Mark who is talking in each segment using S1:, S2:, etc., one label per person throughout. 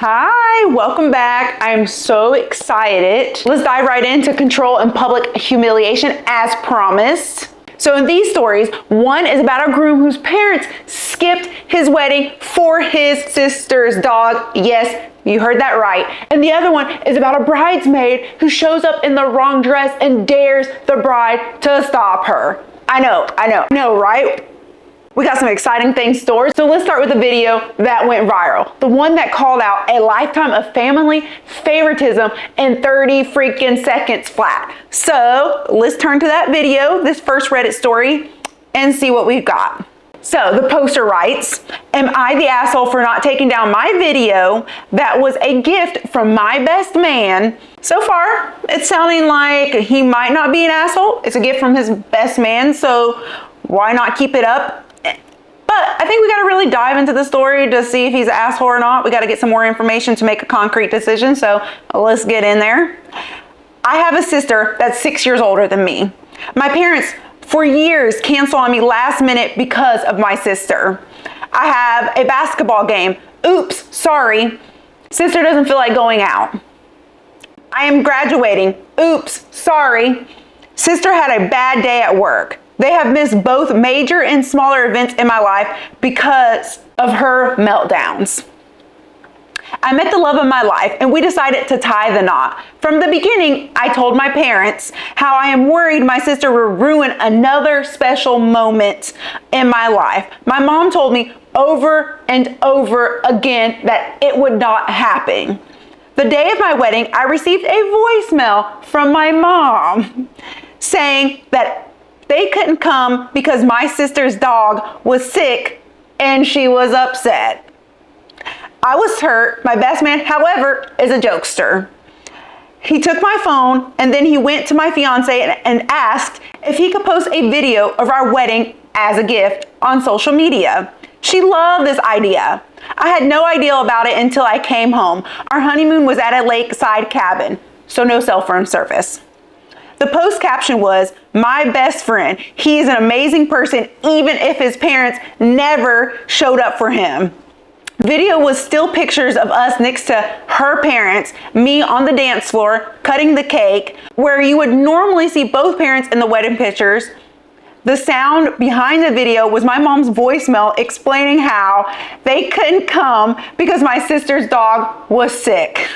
S1: Hi, welcome back. I'm so excited. Let's dive right into control and public humiliation as promised. So in these stories, one is about a groom whose parents skipped his wedding for his sister's dog. Yes, you heard that right. And the other one is about a bridesmaid who shows up in the wrong dress and dares the bride to stop her. I know, right? We got some exciting things stored. So let's start with the video that went viral. The one that called out a lifetime of family favoritism in 30 freaking seconds flat. So let's turn to that video, this first Reddit story, and see what we've got. So the poster writes, am I the asshole for not taking down my video that was a gift from my best man? So far, it's sounding like he might not be an asshole. It's a gift from his best man, so why not keep it up? But I think we got to really dive into the story to see if he's an asshole or not. We got to get some more information to make a concrete decision. So let's get in there. I have a sister that's 6 years older than me. My parents, for years, canceled on me last minute because of my sister. I have a basketball game. Oops, sorry. Sister doesn't feel like going out. I am graduating. Oops, sorry. Sister had a bad day at work. They have missed both major and smaller events in my life because of her meltdowns. I met the love of my life and we decided to tie the knot. From the beginning, I told my parents how I am worried my sister will ruin another special moment in my life. My mom told me over and over again that it would not happen. The day of my wedding, I received a voicemail from my mom saying that they couldn't come because my sister's dog was sick and she was upset. I was hurt. My best man, however, is a jokester. He took my phone and then he went to my fiance and asked if he could post a video of our wedding as a gift on social media. She loved this idea. I had no idea about it until I came home. Our honeymoon was at a lakeside cabin, so no cell phone service. The post caption was, my best friend. He's an amazing person, even if his parents never showed up for him. Video was still pictures of us next to her parents, me on the dance floor, cutting the cake, where you would normally see both parents in the wedding pictures. The sound behind the video was my mom's voicemail explaining how they couldn't come because my sister's dog was sick.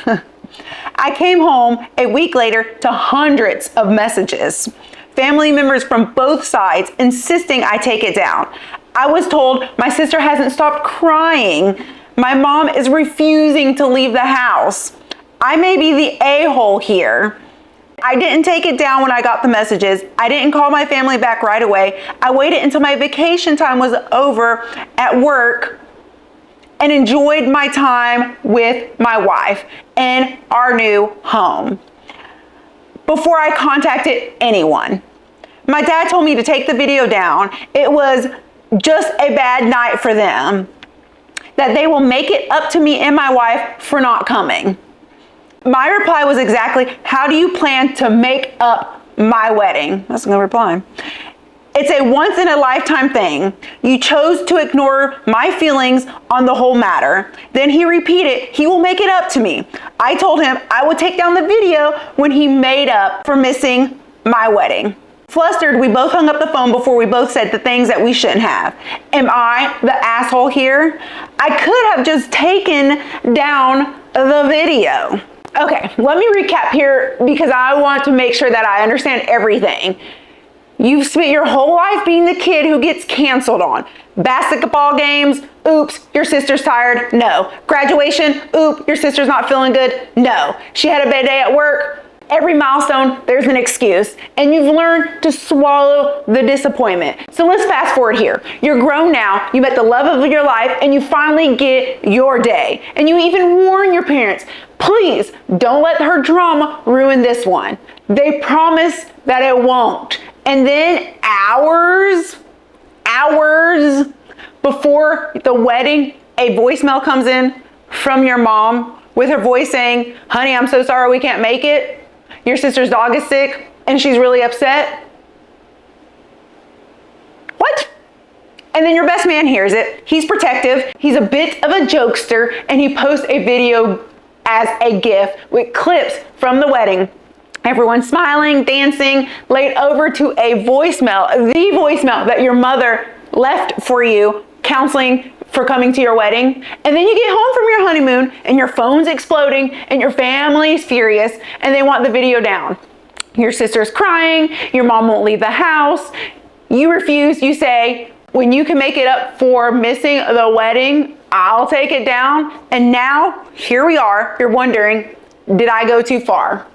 S1: I came home a week later to hundreds of messages. Family members from both sides insisting I take it down. I was told my sister hasn't stopped crying. My mom is refusing to leave the house. I may be the a-hole here. I didn't take it down when I got the messages. I didn't call my family back right away. I waited until my vacation time was over at work and enjoyed my time with my wife in our new home before I contacted anyone. My dad told me to take the video down. It was just a bad night for them, that they will make it up to me and my wife for not coming. My reply was exactly, how do you plan to make up my wedding? That's no reply. It's a once in a lifetime thing. You chose to ignore my feelings on the whole matter. Then he repeated, he will make it up to me. I told him I would take down the video when he made up for missing my wedding. Flustered, we both hung up the phone before we both said the things that we shouldn't have. Am I the asshole here? I could have just taken down the video. Okay, let me recap here because I want to make sure that I understand everything. You've spent your whole life being the kid who gets canceled on. Basketball games, oops, your sister's tired, no. Graduation, oops, your sister's not feeling good, no. She had a bad day at work. Every milestone, there's an excuse, and you've learned to swallow the disappointment. So let's fast forward here. You're grown now, you met the love of your life, and you finally get your day. And you even warn your parents, please don't let her drama ruin this one. They promise that it won't. And then hours before the wedding, a voicemail comes in from your mom with her voice saying, honey, I'm so sorry we can't make it. Your sister's dog is sick and she's really upset. What? And then your best man hears it. He's protective. He's a bit of a jokester, and he posts a video as a GIF with clips from the wedding. Everyone smiling, dancing, laid over to a voicemail, the voicemail that your mother left for you, counseling for coming to your wedding. And then you get home from your honeymoon and your phone's exploding and your family's furious and they want the video down. Your sister's crying, your mom won't leave the house. You refuse, you say, when you can make it up for missing the wedding, I'll take it down. And now, here we are, you're wondering, did I go too far?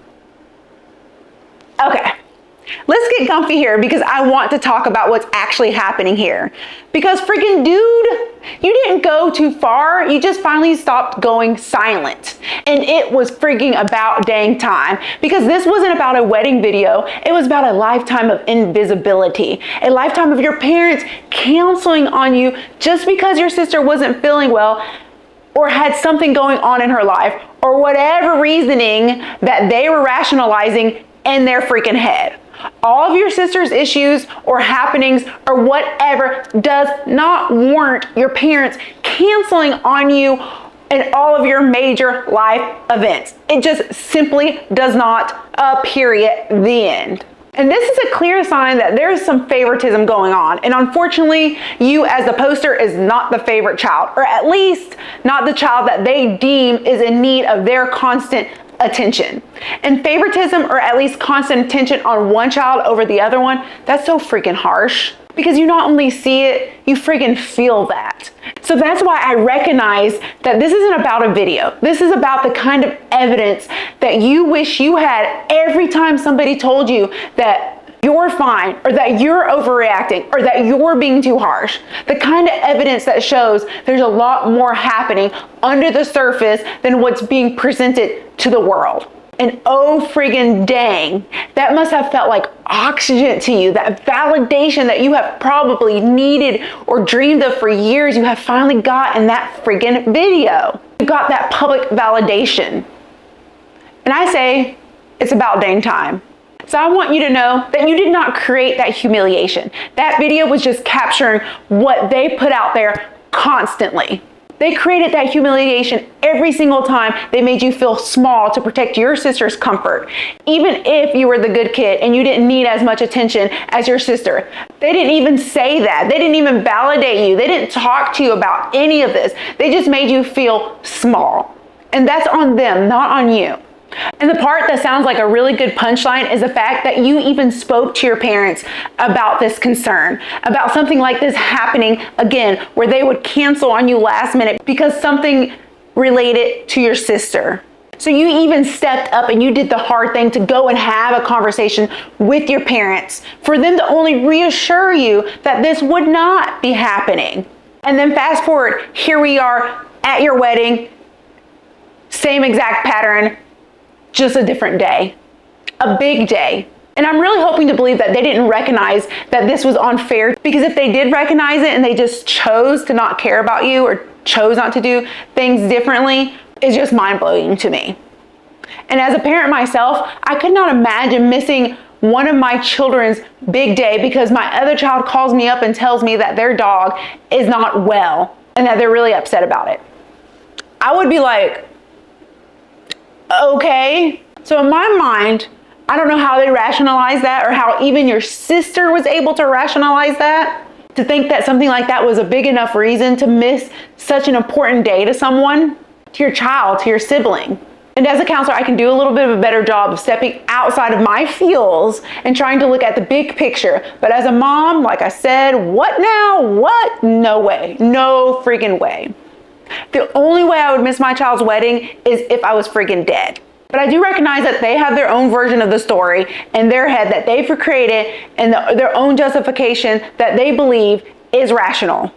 S1: Okay, let's get comfy here because I want to talk about what's actually happening here. Because freaking dude, you didn't go too far. You just finally stopped going silent. And it was freaking about dang time. Because this wasn't about a wedding video. It was about a lifetime of invisibility. A lifetime of your parents counseling on you just because your sister wasn't feeling well or had something going on in her life or whatever reasoning that they were rationalizing in their freaking head. All of your sister's issues or happenings or whatever does not warrant your parents canceling on you in all of your major life events. It just simply does not, period, the end. And this is a clear sign that there is some favoritism going on. And unfortunately, you as the poster is not the favorite child, or at least not the child that they deem is in need of their constant attention. And favoritism, or at least constant attention on one child over the other one, that's so freaking harsh. Because you not only see it, you freaking feel that. So that's why I recognize that this isn't about a video. This is about the kind of evidence that you wish you had every time somebody told you that you're fine, or that you're overreacting, or that you're being too harsh. The kind of evidence that shows there's a lot more happening under the surface than what's being presented to the world. And oh friggin' dang, that must have felt like oxygen to you, that validation that you have probably needed or dreamed of for years, you have finally got in that friggin' video. You got that public validation. And I say, it's about dang time. So I want you to know that you did not create that humiliation. That video was just capturing what they put out there constantly. They created that humiliation every single time they made you feel small to protect your sister's comfort. Even if you were the good kid and you didn't need as much attention as your sister. They didn't even say that. They didn't even validate you. They didn't talk to you about any of this. They just made you feel small. And that's on them, not on you. And the part that sounds like a really good punchline is the fact that you even spoke to your parents about this concern, about something like this happening again, where they would cancel on you last minute because something related to your sister. So you even stepped up and you did the hard thing to go and have a conversation with your parents for them to only reassure you that this would not be happening. And then fast forward, here we are at your wedding, same exact pattern, just a different day, a big day. And I'm really hoping to believe that they didn't recognize that this was unfair, because if they did recognize it and they just chose to not care about you or chose not to do things differently, it's just mind-blowing to me. And as a parent myself, I could not imagine missing one of my children's big day because my other child calls me up and tells me that their dog is not well and that they're really upset about it. I would be like, okay. So in my mind, I don't know how they rationalize that, or how even your sister was able to rationalize that, to think that something like that was a big enough reason to miss such an important day to someone, to your child, to your sibling. And as a counselor, I can do a little bit of a better job of stepping outside of my feels and trying to look at the big picture. But as a mom, like I said, what now? What? No way. No freaking way. The only way I would miss my child's wedding is if I was freaking dead. But I do recognize that they have their own version of the story in their head that they've created, and their own justification that they believe is rational.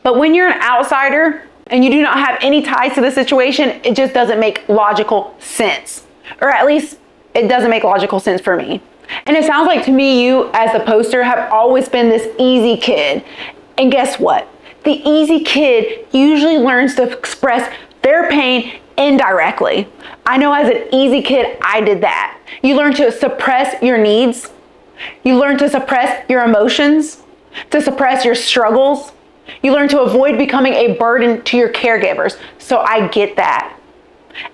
S1: But when you're an outsider and you do not have any ties to the situation, it just doesn't make logical sense. Or at least it doesn't make logical sense for me. And it sounds like to me, you as the poster have always been this easy kid. And guess what? The easy kid usually learns to express their pain indirectly. I know as an easy kid, I did that. You learn to suppress your needs. You learn to suppress your emotions. to suppress your struggles. You learn to avoid becoming a burden to your caregivers. So I get that.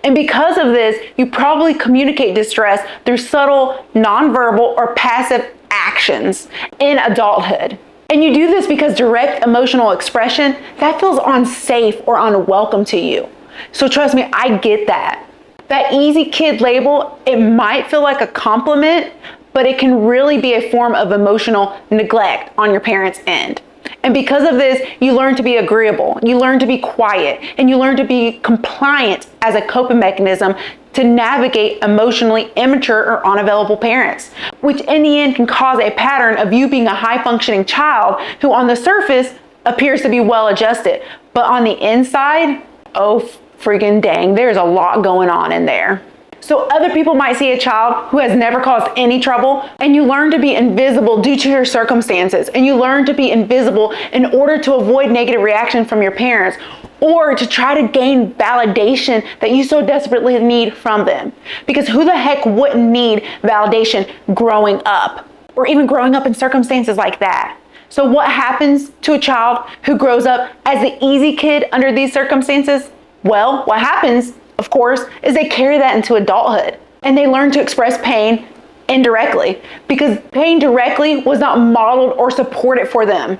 S1: And because of this, you probably communicate distress through subtle, nonverbal, or passive actions in adulthood. And you do this because direct emotional expression, that feels unsafe or unwelcome to you. So trust me, I get that. That easy kid label, it might feel like a compliment, but it can really be a form of emotional neglect on your parents' end. And because of this, you learn to be agreeable, you learn to be quiet, and you learn to be compliant as a coping mechanism to navigate emotionally immature or unavailable parents, which in the end can cause a pattern of you being a high-functioning child who on the surface appears to be well-adjusted, but on the inside, oh friggin' dang, there's a lot going on in there. So other people might see a child who has never caused any trouble, and you learn to be invisible due to your circumstances, and you learn to be invisible in order to avoid negative reaction from your parents, or to try to gain validation that you so desperately need from them. Because who the heck wouldn't need validation growing up, or even growing up in circumstances like that? So what happens to a child who grows up as the easy kid under these circumstances? Well, what happens, of course, is they carry that into adulthood, and they learn to express pain indirectly because pain directly was not modeled or supported for them.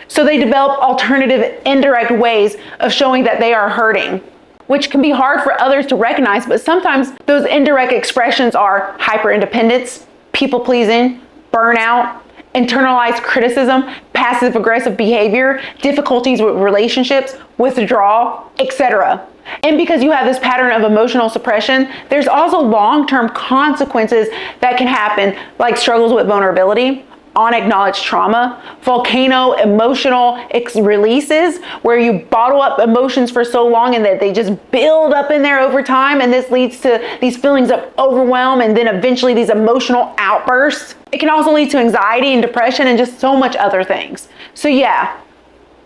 S1: So they develop alternative indirect ways of showing that they are hurting, which can be hard for others to recognize, but sometimes those indirect expressions are hyper-independence, people-pleasing, burnout, internalized criticism, passive-aggressive behavior, difficulties with relationships, withdrawal, etc. And because you have this pattern of emotional suppression, there's also long-term consequences that can happen, like struggles with vulnerability, unacknowledged trauma, volcano emotional releases, where you bottle up emotions for so long and that they just build up in there over time, and this leads to these feelings of overwhelm and then eventually these emotional outbursts. It can also lead to anxiety and depression and just so much other things. So yeah,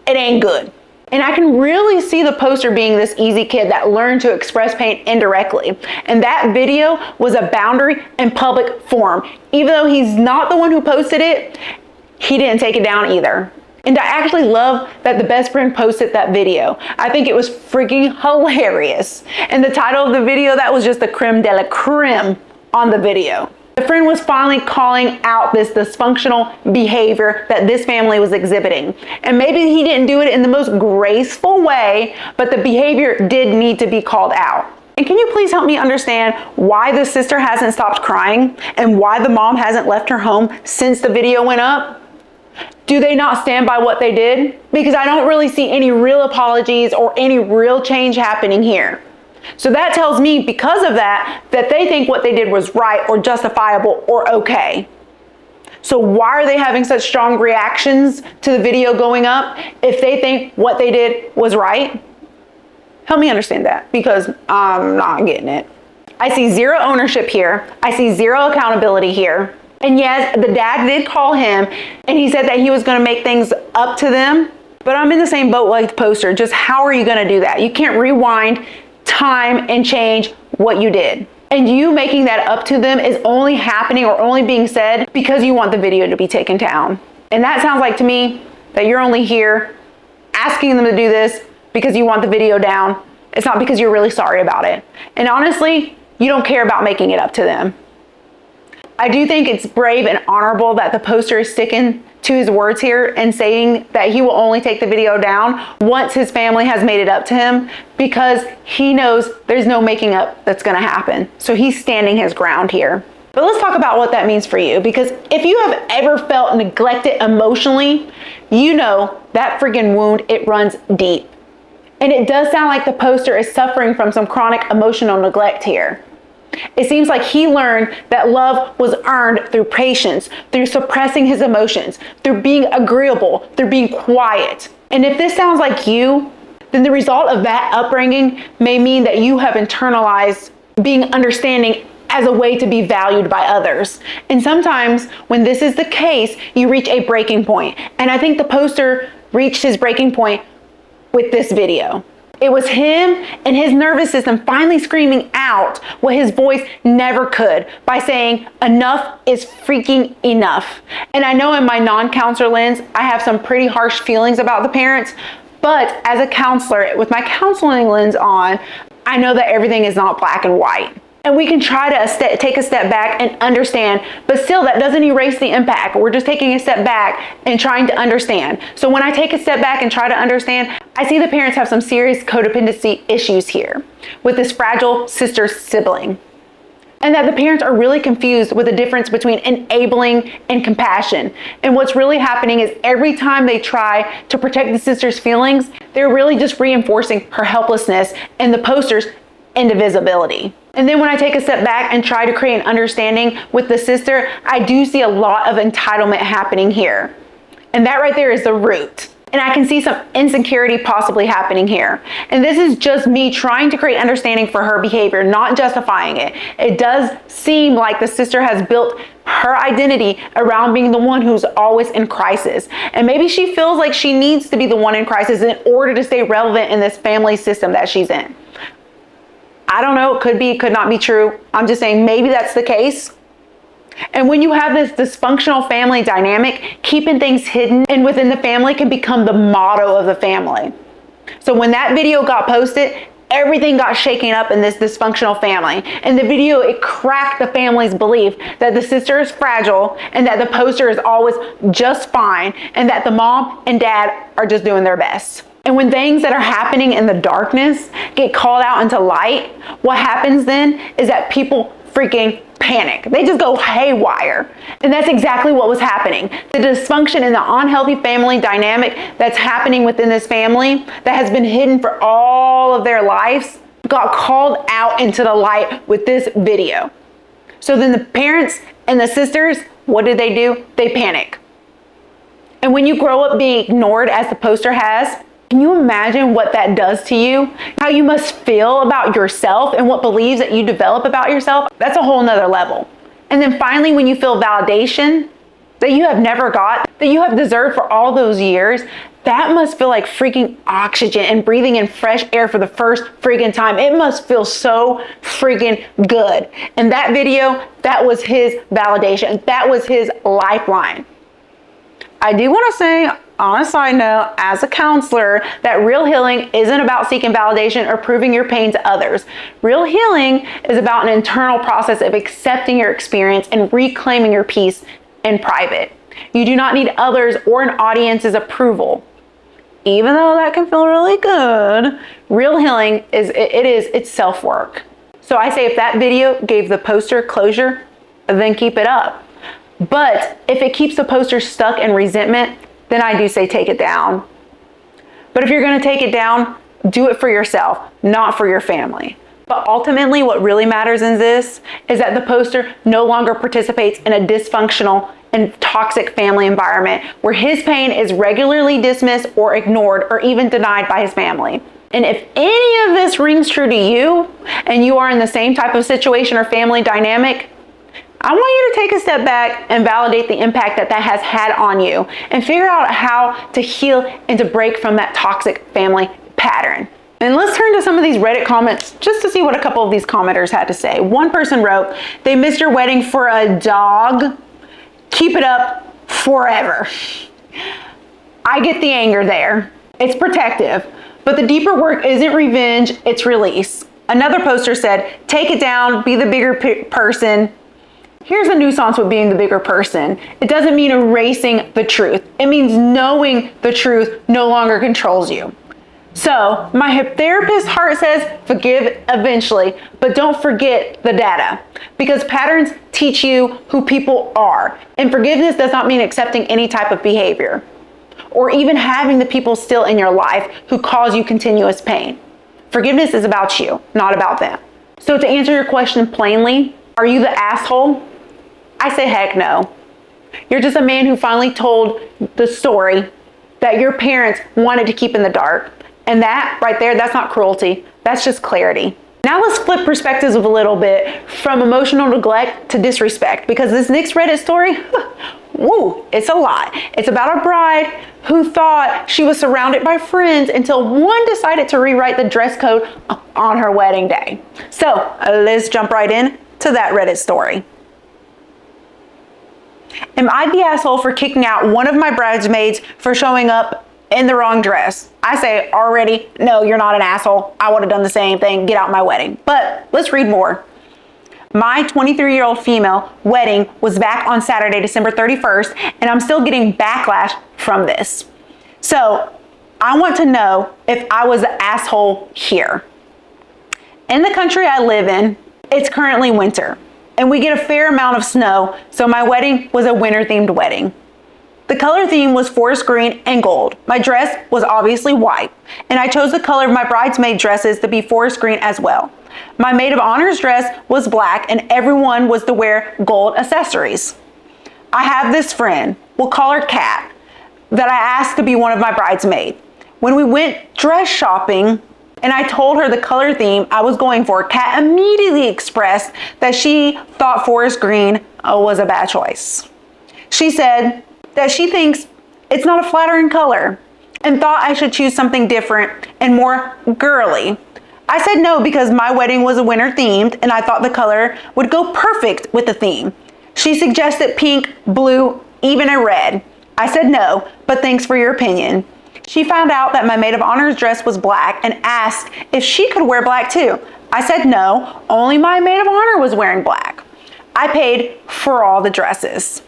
S1: it ain't good. And I can really see the poster being this easy kid that learned to express pain indirectly. And that video was a boundary in public forum. Even though he's not the one who posted it, he didn't take it down either. And I actually love that the best friend posted that video. I think it was freaking hilarious. And the title of the video, that was just the creme de la creme on the video. The friend was finally calling out this dysfunctional behavior that this family was exhibiting. And maybe he didn't do it in the most graceful way, but the behavior did need to be called out. And can you please help me understand why the sister hasn't stopped crying and why the mom hasn't left her home since the video went up? Do they not stand by what they did? Because I don't really see any real apologies or any real change happening here. So that tells me, because of that, that they think what they did was right or justifiable or okay. So why are they having such strong reactions to the video going up if they think what they did was right? Help me understand that, because I'm not getting it. I see zero ownership here. I see zero accountability here. And yes, the dad did call him and he said that he was going to make things up to them. But I'm in the same boat like the poster. Just how are you going to do that? You can't rewind time and change what you did. And you making that up to them is only happening or only being said because you want the video to be taken down. And that sounds like to me that you're only here asking them to do this because you want the video down. It's not because you're really sorry about it. And honestly, you don't care about making it up to them. I do think it's brave and honorable that the poster is sticking to his words here and saying that he will only take the video down once his family has made it up to him, because he knows there's no making up that's going to happen. So he's standing his ground here. But let's talk about what that means for you, because if you have ever felt neglected emotionally, you know that friggin' wound, it runs deep. And it does sound like the poster is suffering from some chronic emotional neglect here. It seems like he learned that love was earned through patience, through suppressing his emotions, through being agreeable, through being quiet. And if this sounds like you, then the result of that upbringing may mean that you have internalized being understanding as a way to be valued by others. And sometimes when this is the case, you reach a breaking point. And I think the poster reached his breaking point with this video. It was him and his nervous system finally screaming out what his voice never could by saying, enough is freaking enough. And I know in my non-counselor lens, I have some pretty harsh feelings about the parents, but as a counselor with my counseling lens on, I know that everything is not black and white. And we can try to take a step back and understand, but still that doesn't erase the impact. We're just taking a step back and trying to understand. So when I take a step back and try to understand, I see the parents have some serious codependency issues here with this fragile sister sibling. And that the parents are really confused with the difference between enabling and compassion. And what's really happening is every time they try to protect the sister's feelings, they're really just reinforcing her helplessness and the poster's indivisibility. And then when I take a step back and try to create an understanding with the sister, I do see a lot of entitlement happening here. And that right there is the root. And I can see some insecurity possibly happening here. And this is just me trying to create understanding for her behavior, not justifying it. It does seem like the sister has built her identity around being the one who's always in crisis. And maybe she feels like she needs to be the one in crisis in order to stay relevant in this family system that she's in. I don't know, it could be, it could not be true. I'm just saying maybe that's the case. And when you have this dysfunctional family dynamic, keeping things hidden and within the family can become the motto of the family. So when that video got posted, everything got shaken up in this dysfunctional family. And the video, it cracked the family's belief that the sister is fragile and that the poster is always just fine and that the mom and dad are just doing their best. And when things that are happening in the darkness get called out into light, what happens then is that people freaking panic. They just go haywire. And that's exactly what was happening. The dysfunction and the unhealthy family dynamic that's happening within this family that has been hidden for all of their lives got called out into the light with this video. So then the parents and the sisters, what did they do? They panic. And when you grow up being ignored as the poster has, can you imagine what that does to you? How you must feel about yourself and what beliefs that you develop about yourself? That's a whole nother level. And then finally, when you feel validation that you have never got, that you have deserved for all those years, that must feel like freaking oxygen and breathing in fresh air for the first freaking time. It must feel so freaking good. And that video, that was his validation. That was his lifeline. I do want to say, on a side note, as a counselor, that real healing isn't about seeking validation or proving your pain to others. Real healing is about an internal process of accepting your experience and reclaiming your peace in private. You do not need others or an audience's approval. Even though that can feel really good, real healing it's self-work. So I say if that video gave the poster closure, then keep it up. But if it keeps the poster stuck in resentment, then I do say take it down. But if you're going to take it down, do it for yourself, not for your family. But ultimately, what really matters in this is that the poster no longer participates in a dysfunctional and toxic family environment where his pain is regularly dismissed or ignored or even denied by his family. And if any of this rings true to you and you are in the same type of situation or family dynamic, I want you to take a step back and validate the impact that has had on you and figure out how to heal and to break from that toxic family pattern. And let's turn to some of these Reddit comments just to see what a couple of these commenters had to say. One person wrote, "They missed your wedding for a dog. Keep it up forever." I get the anger there. It's protective, but the deeper work isn't revenge, it's release. Another poster said, "Take it down, be the bigger person." Here's a nuance with being the bigger person. It doesn't mean erasing the truth. It means knowing the truth no longer controls you. So my therapist heart says, forgive eventually, but don't forget the data, because patterns teach you who people are. And forgiveness does not mean accepting any type of behavior or even having the people still in your life who cause you continuous pain. Forgiveness is about you, not about them. So to answer your question plainly, are you the asshole? I say heck no. You're just a man who finally told the story that your parents wanted to keep in the dark. And that right there, that's not cruelty. That's just clarity. Now let's flip perspectives a little bit from emotional neglect to disrespect, because this next Reddit story, woo, it's a lot. It's about a bride who thought she was surrounded by friends until one decided to rewrite the dress code on her wedding day. So let's jump right in to that Reddit story. Am I the asshole for kicking out one of my bridesmaids for showing up in the wrong dress? I say already, no, you're not an asshole. I would have done the same thing. Get out my wedding. But let's read more. My 23-year-old female wedding was back on Saturday, December 31st, and I'm still getting backlash from this. So I want to know if I was the asshole here. In the country I live in, it's currently winter, and we get a fair amount of snow, so my wedding was a winter-themed wedding. The color theme was forest green and gold. My dress was obviously white, and I chose the color of my bridesmaid dresses to be forest green as well. My maid of honor's dress was black, and everyone was to wear gold accessories. I have this friend, we'll call her Kat, that I asked to be one of my bridesmaids. When we went dress shopping and I told her the color theme I was going for, Kat immediately expressed that she thought forest green was a bad choice. She said that she thinks it's not a flattering color and thought I should choose something different and more girly. I said no because my wedding was a winter themed and I thought the color would go perfect with the theme. She suggested pink, blue, even a red. I said no, but thanks for your opinion. She found out that my maid of honor's dress was black and asked if she could wear black too. I said no, only my maid of honor was wearing black. I paid for all the dresses.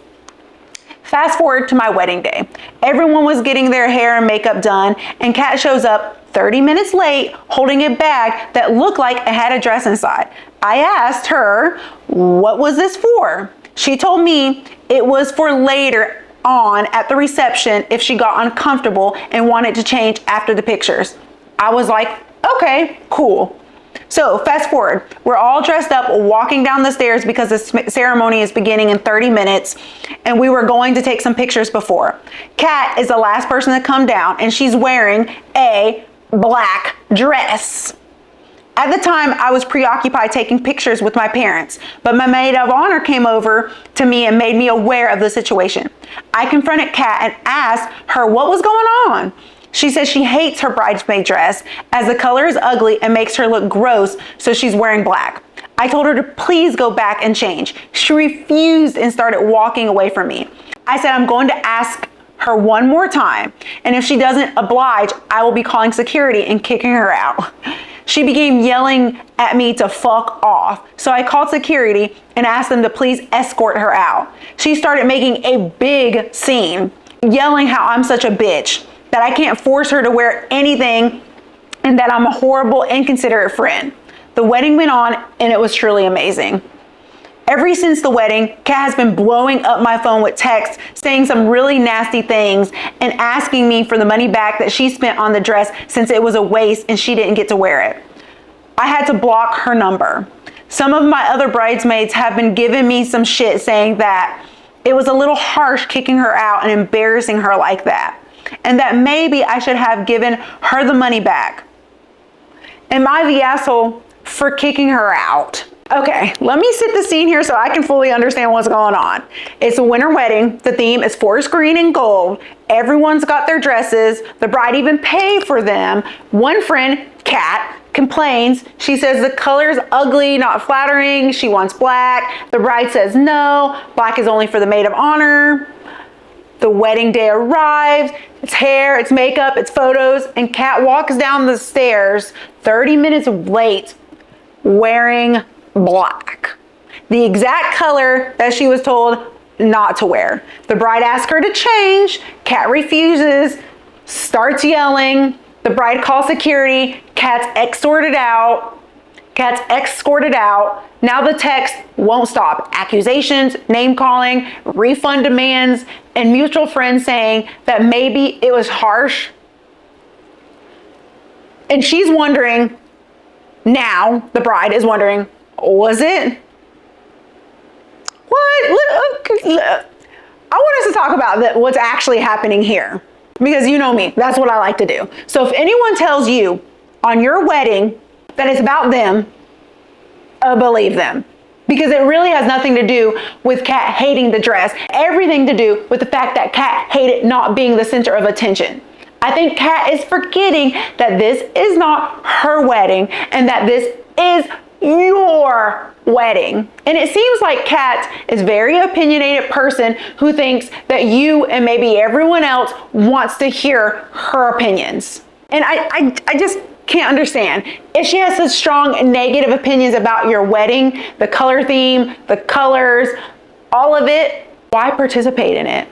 S1: Fast forward to my wedding day. Everyone was getting their hair and makeup done, and Kat shows up 30 minutes late holding a bag that looked like it had a dress inside. I asked her, what was this for? She told me it was for later on at the reception if she got uncomfortable and wanted to change after the pictures. I was like, okay, cool. So fast forward, we're all dressed up walking down the stairs because the ceremony is beginning in 30 minutes and we were going to take some pictures before. Kat is the last person to come down and she's wearing a black dress. At the time, I was preoccupied taking pictures with my parents, but my maid of honor came over to me and made me aware of the situation. I confronted Kat and asked her what was going on. She says she hates her bridesmaid dress as the color is ugly and makes her look gross, so she's wearing black. I told her to please go back and change. She refused and started walking away from me. I said I'm going to ask her one more time, and if she doesn't oblige, I will be calling security and kicking her out. She began yelling at me to fuck off, so I called security and asked them to please escort her out. She started making a big scene, yelling how I'm such a bitch, that I can't force her to wear anything, and that I'm a horrible, inconsiderate friend. The wedding went on, and it was truly amazing. Ever since the wedding, Kat has been blowing up my phone with texts, saying some really nasty things, and asking me for the money back that she spent on the dress since it was a waste and she didn't get to wear it. I had to block her number. Some of my other bridesmaids have been giving me some shit, saying that it was a little harsh kicking her out and embarrassing her like that, and that maybe I should have given her the money back. Am I the asshole for kicking her out? Okay, let me set the scene here so I can fully understand what's going on. It's a winter wedding. The theme is forest green and gold. Everyone's got their dresses. The bride even paid for them. One friend, Kat, complains. She says the color is ugly, not flattering. She wants black. The bride says no, black is only for the maid of honor. The wedding day arrives. It's hair, it's makeup, it's photos, and Kat walks down the stairs 30 minutes late wearing black, the exact color that she was told not to wear. The bride asks her to change. Kat refuses, starts yelling. The bride calls security. Kat's escorted out. Now the text won't stop. Accusations, name calling, refund demands, and mutual friends saying that maybe it was harsh. And she's wondering, now the bride is wondering, was it? What? I want us to talk about what's actually happening here, because you know me, that's what I like to do. So if anyone tells you on your wedding that it's about them, believe them. Because it really has nothing to do with Kat hating the dress. Everything to do with the fact that Kat hated not being the center of attention. I think Kat is forgetting that this is not her wedding and that this is your wedding. And it seems like Kat is a very opinionated person who thinks that you and maybe everyone else wants to hear her opinions. And I just can't understand. If she has such strong negative opinions about your wedding, the color theme, the colors, all of it, why participate in it?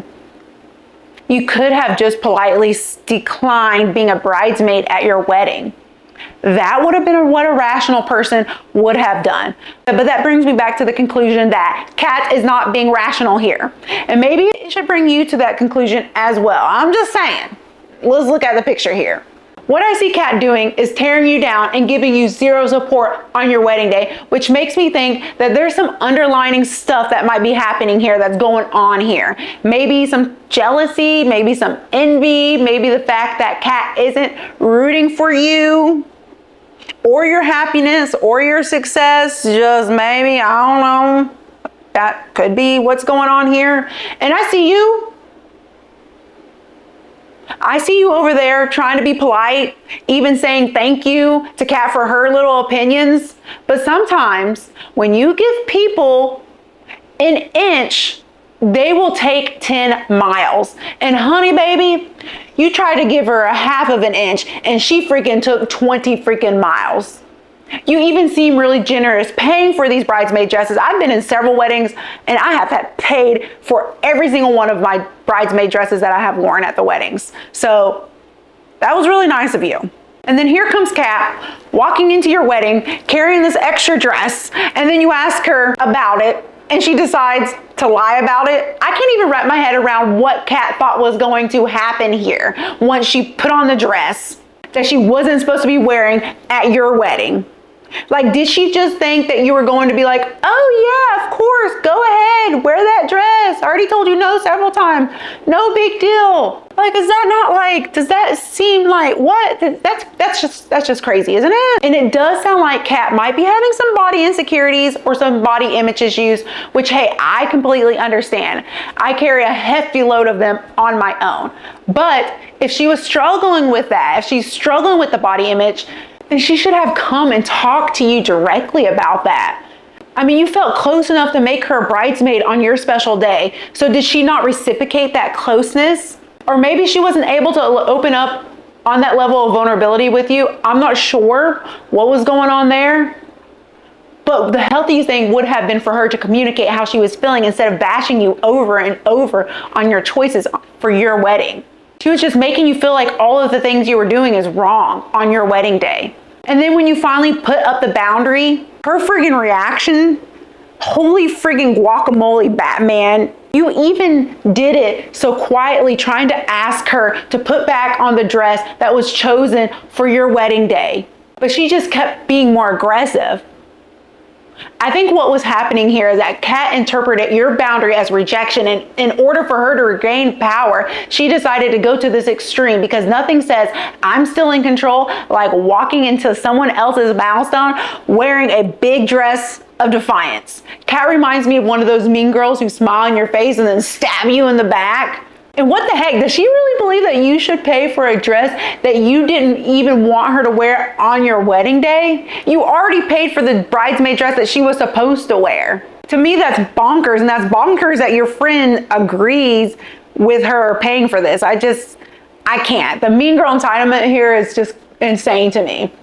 S1: You could have just politely declined being a bridesmaid at your wedding. That would have been what a rational person would have done. But that brings me back to the conclusion that Kat is not being rational here. And maybe it should bring you to that conclusion as well. I'm just saying. Let's look at the picture here. What I see Kat doing is tearing you down and giving you zero support on your wedding day, which makes me think that there's some underlining stuff that might be happening here that's going on here. Maybe some jealousy, maybe some envy, maybe the fact that Kat isn't rooting for you or your happiness or your success. Just maybe, I don't know. That could be what's going on here. And I see you. I see you over there trying to be polite, even saying thank you to Kat for her little opinions. But sometimes when you give people an inch, they will take 10 miles. And honey baby, you tried to give her a half of an inch and she freaking took 20 freaking miles. You even seem really generous paying for these bridesmaid dresses. I've been in several weddings and I have had paid for every single one of my bridesmaid dresses that I have worn at the weddings. So that was really nice of you. And then here comes Kat walking into your wedding carrying this extra dress, and then you ask her about it and she decides to lie about it. I can't even wrap my head around what Kat thought was going to happen here once she put on the dress that she wasn't supposed to be wearing at your wedding. Like, did she just think that you were going to be like, oh yeah, of course, go ahead, wear that dress. I already told you no several times. No big deal. Like, is that not like, does that seem like, what? That's just crazy, isn't it? And it does sound like Kat might be having some body insecurities or some body image issues, which, hey, I completely understand. I carry a hefty load of them on my own. But if she was struggling with that, if she's struggling with the body image, then she should have come and talked to you directly about that. I mean, you felt close enough to make her a bridesmaid on your special day. So did she not reciprocate that closeness? Or maybe she wasn't able to open up on that level of vulnerability with you. I'm not sure what was going on there. But the healthiest thing would have been for her to communicate how she was feeling instead of bashing you over and over on your choices for your wedding. She was just making you feel like all of the things you were doing is wrong on your wedding day. And then when you finally put up the boundary, her friggin' reaction, holy friggin' guacamole, Batman. You even did it so quietly, trying to ask her to put back on the dress that was chosen for your wedding day. But she just kept being more aggressive. I think what was happening here is that Kat interpreted your boundary as rejection, and in order for her to regain power, she decided to go to this extreme, because nothing says I'm still in control like walking into someone else's milestone wearing a big dress of defiance. Kat reminds me of one of those mean girls who smile in your face and then stab you in the back. And what the heck, does she really believe that you should pay for a dress that you didn't even want her to wear on your wedding day? You already paid for the bridesmaid dress that she was supposed to wear. To me, that's bonkers, and that's bonkers that your friend agrees with her paying for this. I can't. The mean girl entitlement here is just insane to me.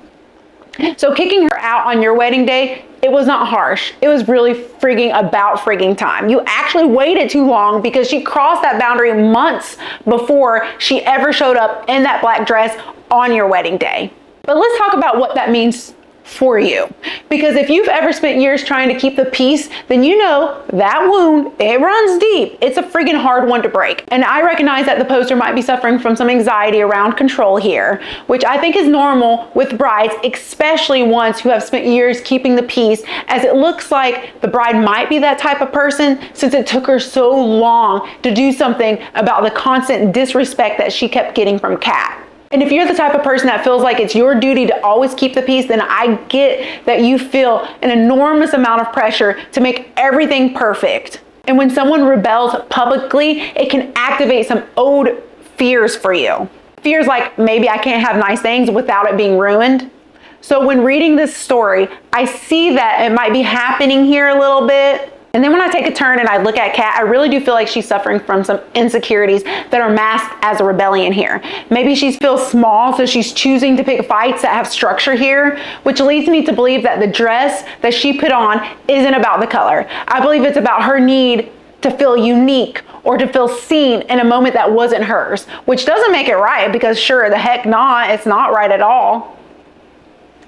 S1: So kicking her out on your wedding day, it was not harsh. It was really about frigging time. You actually waited too long, because she crossed that boundary months before she ever showed up in that black dress on your wedding day. But let's talk about what that means for you. Because if you've ever spent years trying to keep the peace, then you know that wound, it runs deep. It's a friggin' hard one to break. And I recognize that the poster might be suffering from some anxiety around control here, which I think is normal with brides, especially ones who have spent years keeping the peace, as it looks like the bride might be that type of person, since it took her so long to do something about the constant disrespect that she kept getting from Kat. And if you're the type of person that feels like it's your duty to always keep the peace, then I get that you feel an enormous amount of pressure to make everything perfect. And when someone rebels publicly, it can activate some old fears for you. Fears like maybe I can't have nice things without it being ruined. So when reading this story, I see that it might be happening here a little bit. And then when I take a turn and I look at Kat, I really do feel like she's suffering from some insecurities that are masked as a rebellion here. Maybe she feels small, so she's choosing to pick fights that have structure here, which leads me to believe that the dress that she put on isn't about the color. I believe it's about her need to feel unique or to feel seen in a moment that wasn't hers, which doesn't make it right, because sure, the heck not, it's not right at all.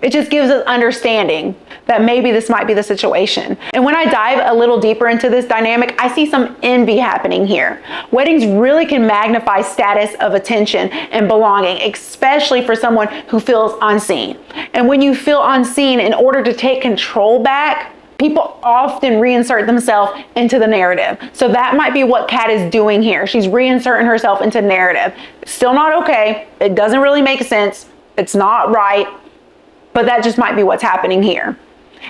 S1: It just gives us understanding that maybe this might be the situation. And when I dive a little deeper into this dynamic, I see some envy happening here. Weddings really can magnify status of attention and belonging, especially for someone who feels unseen. And when you feel unseen, in order to take control back, people often reinsert themselves into the narrative. So that might be what Kat is doing here. She's reinserting herself into narrative. Still not okay. It doesn't really make sense. It's not right. But that just might be what's happening here.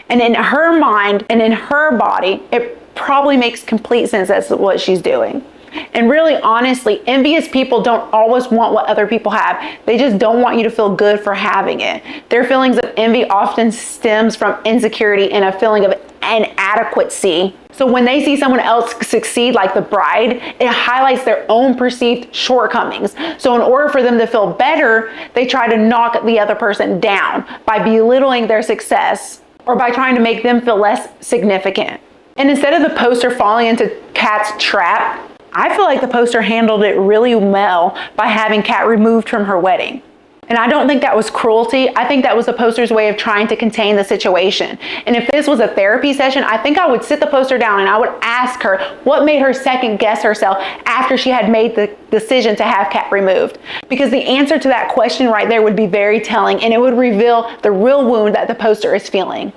S1: And in her mind and in her body, it probably makes complete sense as to what she's doing. And really, honestly, envious people don't always want what other people have. They just don't want you to feel good for having it. Their feelings of envy often stems from insecurity and a feeling of inadequacy. So when they see someone else succeed, like the bride, it highlights their own perceived shortcomings. So in order for them to feel better, they try to knock the other person down by belittling their success or by trying to make them feel less significant. And instead of the poster falling into Kat's trap, I feel like the poster handled it really well by having Kat removed from her wedding. And I don't think that was cruelty. I think that was the poster's way of trying to contain the situation. And if this was a therapy session, I think I would sit the poster down and I would ask her what made her second guess herself after she had made the decision to have Kat removed. Because the answer to that question right there would be very telling, and it would reveal the real wound that the poster is feeling.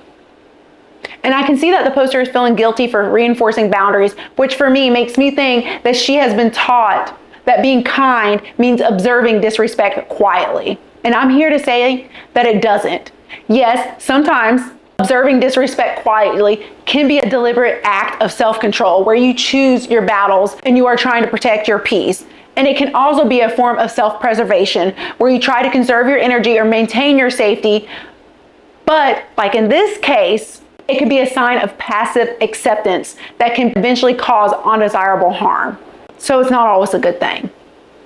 S1: And I can see that the poster is feeling guilty for reinforcing boundaries, which for me makes me think that she has been taught that being kind means observing disrespect quietly. And I'm here to say that it doesn't. Yes, sometimes observing disrespect quietly can be a deliberate act of self-control where you choose your battles and you are trying to protect your peace. And it can also be a form of self-preservation where you try to conserve your energy or maintain your safety. But like in this case, it could be a sign of passive acceptance that can eventually cause undesirable harm. So it's not always a good thing.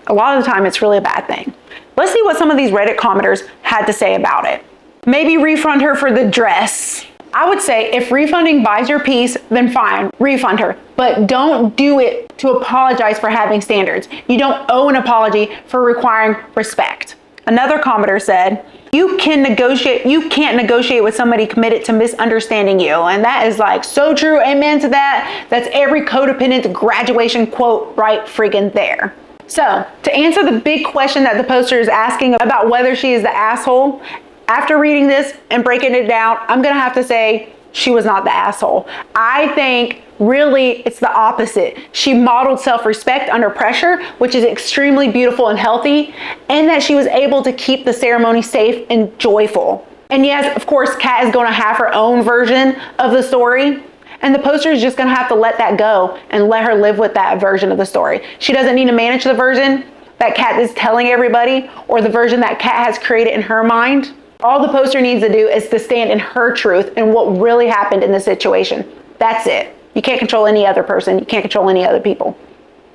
S1: A lot of the time, it's really a bad thing. Let's see what some of these Reddit commenters had to say about it. Maybe refund her for the dress. I would say if refunding buys your peace, then fine, refund her. But don't do it to apologize for having standards. You don't owe an apology for requiring respect. Another commenter said, you can't negotiate with somebody committed to misunderstanding you. And that is like so true. Amen to that. That's every codependent graduation quote right friggin' there. So to answer the big question that the poster is asking about whether she is the asshole, after reading this and breaking it down, I'm gonna have to say she was not the asshole. I think really it's the opposite. She modeled self-respect under pressure, which is extremely beautiful and healthy, and that she was able to keep the ceremony safe and joyful. And yes, of course, Kat is gonna have her own version of the story, and the poster is just gonna have to let that go and let her live with that version of the story. She doesn't need to manage the version that Kat is telling everybody or the version that Kat has created in her mind. All the poster needs to do is to stand in her truth and what really happened in the situation. That's it. You can't control any other person. You can't control any other people.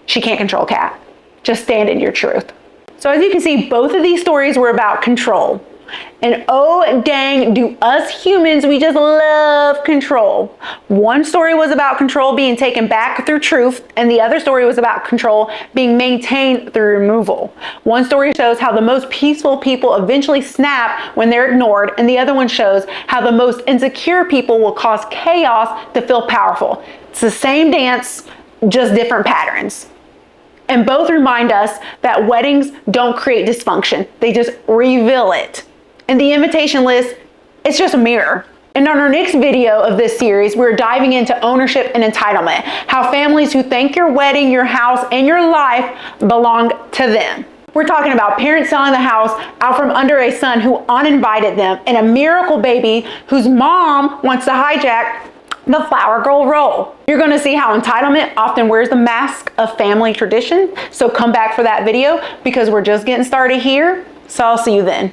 S1: She can't control Kat. Just stand in your truth. So as you can see, both of these stories were about control. And oh dang, do us humans, we just love control. One story was about control being taken back through truth, and the other story was about control being maintained through removal. One story shows how the most peaceful people eventually snap when they're ignored, and the other one shows how the most insecure people will cause chaos to feel powerful. It's the same dance, just different patterns. And both remind us that weddings don't create dysfunction, they just reveal it. And the invitation list, it's just a mirror. And on our next video of this series, we're diving into ownership and entitlement, how families who think your wedding, your house, and your life belong to them. We're talking about parents selling the house out from under a son who uninvited them, and a miracle baby whose mom wants to hijack the flower girl role. You're gonna see how entitlement often wears the mask of family tradition. So come back for that video because we're just getting started here. So I'll see you then.